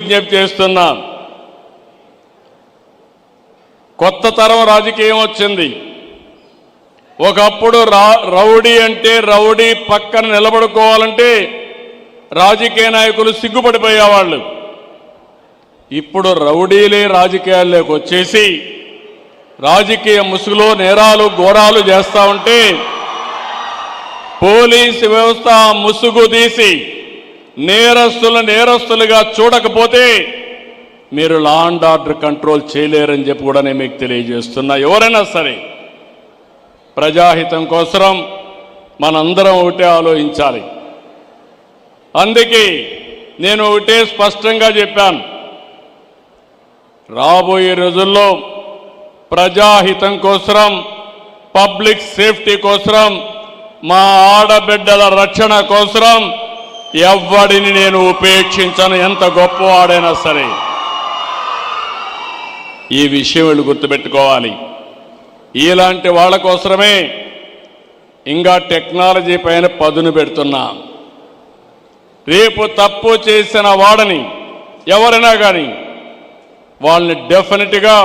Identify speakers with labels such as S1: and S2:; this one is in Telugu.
S1: విజ్ఞప్తి చేస్తున్నా. కొత్త తరం రాజకీయం వచ్చింది. ఒకప్పుడు రౌడీ అంటే రౌడీ పక్కన నిలబడుకోవాలంటే రాజకీయ నాయకులు సిగ్గుపడిపోయేవాళ్ళు. ఇప్పుడు రౌడీలే రాజకీయాల్లోకి వచ్చేసి రాజకీయ ముసుగులో నేరాలు ఘోరాలు చేస్తా ఉంటే పోలీసు వ్యవస్థ ముసుగు తీసి నేరస్తులుగా చూడకపోతే మీరు లా అండ్ ఆర్డర్ కంట్రోల్ చేయలేరని చెప్పి కూడా నేను మీకు తెలియజేస్తున్నా. ఎవరైనా సరే ప్రజాహితం కోసం మనందరం ఒకటే ఆలోచించాలి. అందుకే నేను ఒకటే స్పష్టంగా చెప్పాను, రాబోయే రోజుల్లో ప్రజాహితం కోసం, పబ్లిక్ సేఫ్టీ కోసం, మా ఆడబిడ్డల రక్షణ కోసం ఎవ్వడిని నేను ఉపేక్షించను, ఎంత గొప్పవాడైనా సరే. ఈ విషయం వీళ్ళు గుర్తుపెట్టుకోవాలి. ఇలాంటి వాళ్ళ కోసమే ఇంకా టెక్నాలజీ పైన పదును పెడుతున్నా. రేపు తప్పు చేసిన వాడని ఎవరైనా కానీ వాళ్ళని డెఫినెట్గా